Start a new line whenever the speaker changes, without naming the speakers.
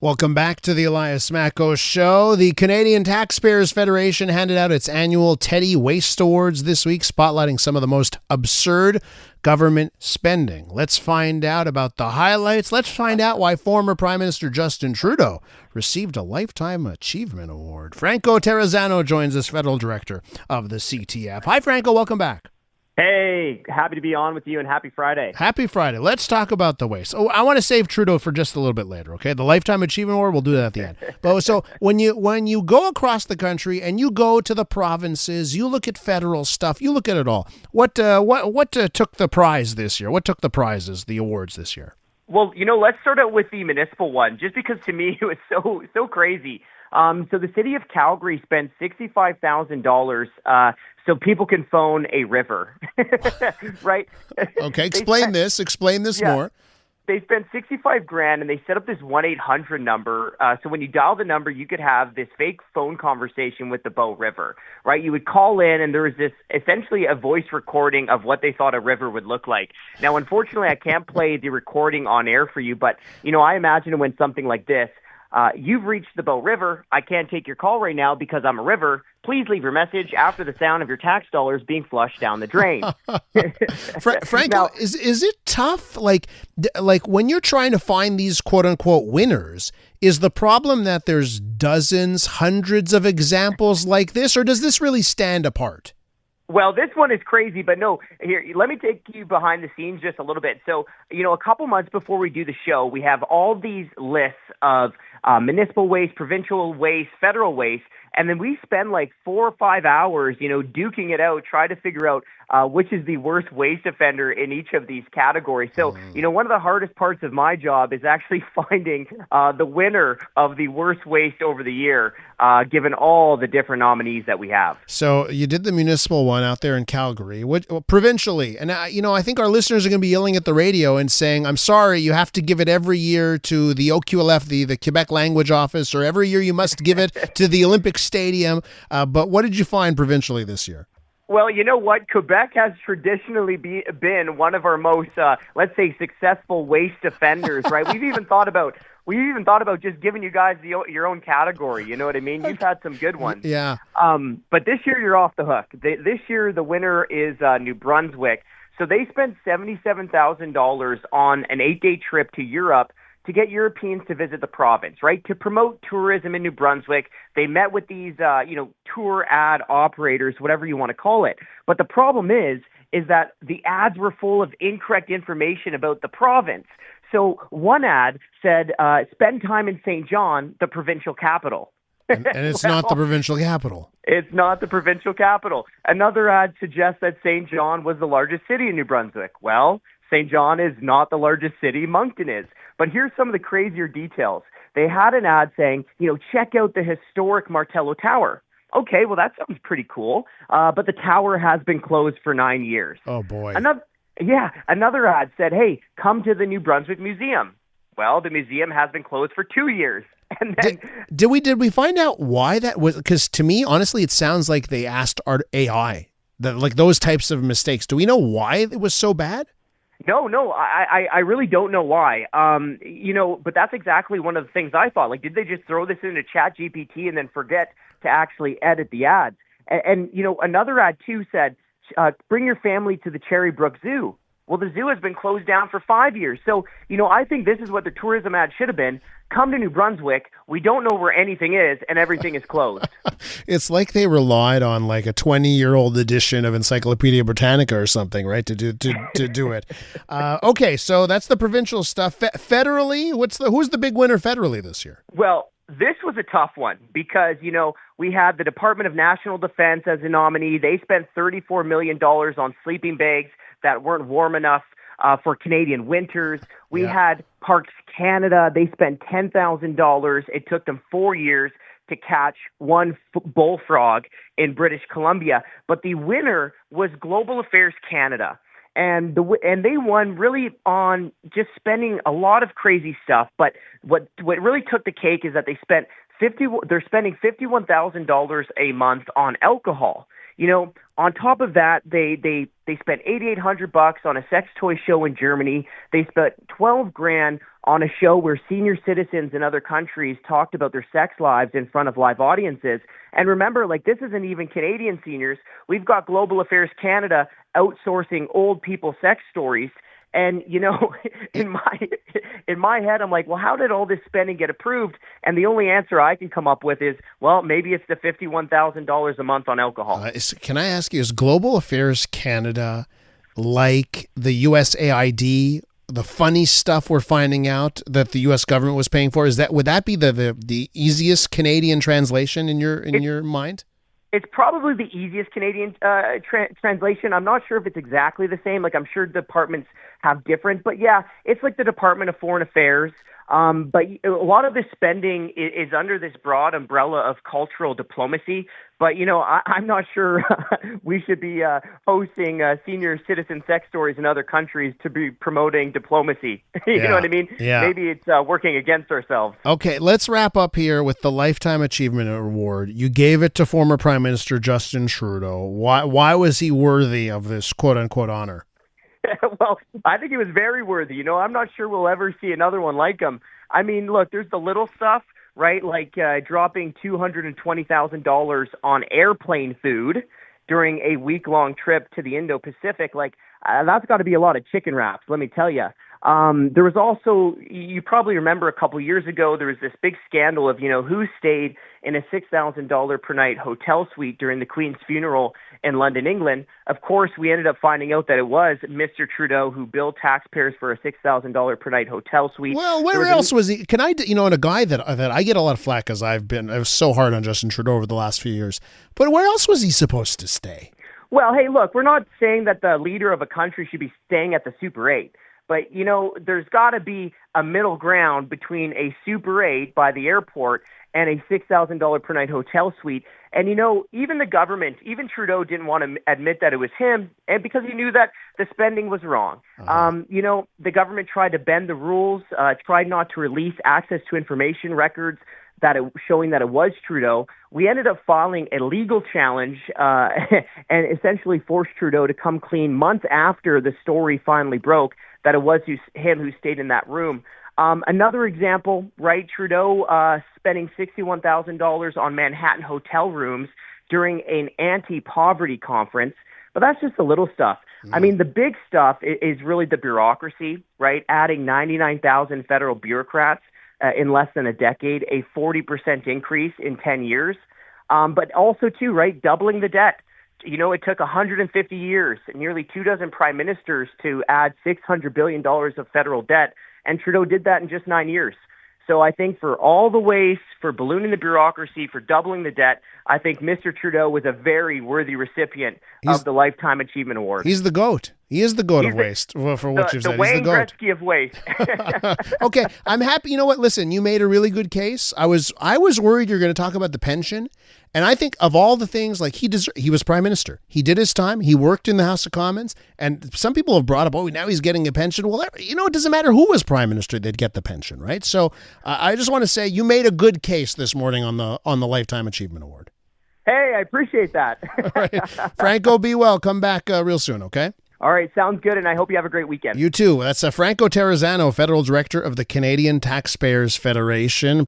Welcome back to the Elias Macko Show. The Canadian Taxpayers Federation handed out its annual Teddy Waste Awards this week, spotlighting some of the most absurd government spending. Let's find out about the highlights. Let's find out why former Prime Minister Justin Trudeau received a Lifetime Achievement Award. Franco Terrazzano joins us, Federal Director of the CTF. Hi, Franco. Welcome back.
Hey, happy to be on with you and happy Friday.
Happy Friday. Let's talk about the waste. Oh, I want to save Trudeau for just a little bit later, okay? The Lifetime Achievement Award, we'll do that at the end. But so when you go across the country and you go to the provinces, you look at federal stuff, you look at it all. What took the prize this year? What took the prizes, the awards this year?
Well, let's start out with the municipal one, just because to me it was so crazy. So the city of Calgary spent $65,000 so people can phone a river, right?
Okay, explain this more.
They spent $65,000 and they set up this 1-800 number. So when you dial the number, you could have this fake phone conversation with the Bow River, right? You would call in and there was this essentially a voice recording of what they thought a river would look like. Now, unfortunately, I can't play the recording on air for you, but, I imagine it went something like this. You've reached the Bow River. I can't take your call right now because I'm a river. Please leave your message after the sound of your tax dollars being flushed down the drain.
Franco,
now,
is it tough? Like when you're trying to find these quote unquote winners, is the problem that there's dozens, hundreds of examples like this, or does this really stand apart?
Well, this one is crazy, but no, here, let me take you behind the scenes just a little bit. So, a couple months before we do the show, we have all these lists of municipal waste, provincial waste, federal waste, and then we spend like 4 or 5 hours, duking it out, trying to figure out which is the worst waste offender in each of these categories. So, one of the hardest parts of my job is actually finding the winner of the worst waste over the year, given all the different nominees that we have.
So you did the municipal one out there in Calgary, provincially. And, I think our listeners are going to be yelling at the radio and saying, I'm sorry, you have to give it every year to the OQLF, the Quebec Language Office, or every year you must give it to the Olympic Stadium. But what did you find provincially this year?
Well, you know what? Quebec has traditionally been one of our most, let's say, successful waste offenders, right? We've even thought about just giving you guys your own category. You know what I mean? You've had some good ones.
Yeah.
But this year you're off the hook. This year the winner is New Brunswick. So they spent $77,000 on an 8-day trip to Europe to get Europeans to visit the province, right? To promote tourism in New Brunswick. They met with these, tour ad operators, whatever you want to call it. But the problem is that the ads were full of incorrect information about the province. So one ad said, spend time in St. John, the provincial capital.
And it's not the provincial capital.
It's not the provincial capital. Another ad suggests that St. John was the largest city in New Brunswick. Well, St. John is not the largest city. Moncton is. But here's some of the crazier details. They had an ad saying, check out the historic Martello Tower. Okay, well, that sounds pretty cool. But the tower has been closed for 9 years.
Oh, boy.
Another ad said, hey, come to the New Brunswick Museum. Well, the museum has been closed for 2 years. And then,
did we find out why that was? Because to me, honestly, it sounds like they asked our AI, like those types of mistakes. Do we know why it was so bad?
No, I really don't know why. But that's exactly one of the things I thought. Like, did they just throw this into ChatGPT and then forget to actually edit the ads? And another ad too said, bring your family to the Cherry Brook Zoo. Well, the zoo has been closed down for 5 years. So, I think this is what the tourism ad should have been. Come to New Brunswick. We don't know where anything is, and everything is closed.
It's like they relied on like a 20-year-old edition of Encyclopedia Britannica or something, right, to do it. Okay, so that's the provincial stuff. Federally, who's the big winner federally this year?
Well, this was a tough one because, we had the Department of National Defense as a nominee. They spent $34 million on sleeping bags that weren't warm enough for Canadian winters. We had Parks Canada. They spent $10,000. It took them 4 years to catch one bullfrog in British Columbia. But the winner was Global Affairs Canada. And they won really on just spending a lot of crazy stuff. But what really took the cake is that they're spending $51,000 a month on alcohol. On top of that, they spent $8,800 on a sex toy show in Germany. They spent $12,000 on a show where senior citizens in other countries talked about their sex lives in front of live audiences. And remember, this isn't even Canadian seniors. We've got Global Affairs Canada outsourcing old people sex stories. And, in my head, I'm like, well, how did all this spending get approved? And the only answer I can come up with is, well, maybe it's the $51,000 a month on alcohol.
Can I ask you, is Global Affairs Canada like the USAID, the funny stuff we're finding out that the U.S. government was paying for? Would that be the easiest Canadian translation in your mind?
It's probably the easiest Canadian translation. I'm not sure if it's exactly the same. I'm sure departments have different. But yeah, it's like the Department of Foreign Affairs. But a lot of this spending is under this broad umbrella of cultural diplomacy. But, I'm not sure we should be hosting senior citizen sex stories in other countries to be promoting diplomacy. You know what I mean?
Yeah.
Maybe it's working against ourselves.
Okay, let's wrap up here with the Lifetime Achievement Award. You gave it to former Prime Minister Justin Trudeau. Why was he worthy of this quote-unquote honor?
Well, I think he was very worthy. I'm not sure we'll ever see another one like him. I mean, look, there's the little stuff, right? Like dropping $220,000 on airplane food during a week-long trip to the Indo-Pacific. That's got to be a lot of chicken wraps, let me tell you. There was also, you probably remember a couple years ago, there was this big scandal of, who stayed in a $6,000 per night hotel suite during the Queen's funeral in London, England. Of course, we ended up finding out that it was Mr. Trudeau who billed taxpayers for a $6,000 per night hotel suite.
Well, where else was he? Can I, and a guy that I get a lot of flack because I was so hard on Justin Trudeau over the last few years, but where else was he supposed to stay?
Well, hey, look, we're not saying that the leader of a country should be staying at the Super 8. But, there's got to be a middle ground between a Super 8 by the airport and a $6,000 per night hotel suite. And, even the government, even Trudeau didn't want to admit that it was him, and because he knew that the spending was wrong. The government tried to bend the rules, tried not to release access to information records showing that it was Trudeau. We ended up filing a legal challenge and essentially forced Trudeau to come clean months after the story finally broke that it was him who stayed in that room. Another example, right? Trudeau spending $61,000 on Manhattan hotel rooms during an anti-poverty conference. But that's just the little stuff. I mean, the big stuff is really the bureaucracy, right? Adding 99,000 federal bureaucrats in less than a decade, a 40% increase in 10 years. But also, too, right, doubling the debt. It took 150 years, nearly 24 prime ministers to add $600 billion of federal debt, and Trudeau did that in just 9 years. So I think for all the waste, for ballooning the bureaucracy, for doubling the debt, I think Mr. Trudeau was a very worthy recipient of the Lifetime Achievement Award.
He's the GOAT. He is the GOAT of waste, for what you've said.
The Wayne
GOAT.
Gretzky of waste.
Okay, I'm happy. You know what? Listen, you made a really good case. I was worried you're going to talk about the pension. And I think of all the things, he was prime minister. He did his time. He worked in the House of Commons. And some people have brought up, now he's getting a pension. Well, it doesn't matter who was prime minister, they'd get the pension, right? So I just want to say you made a good case this morning on the Lifetime Achievement Award.
Hey, I appreciate that.
All right. Franco, be well. Come back real soon, okay?
All right, sounds good, and I hope you have a great weekend.
You too. That's Franco Terrazzano, Federal Director of the Canadian Taxpayers Federation.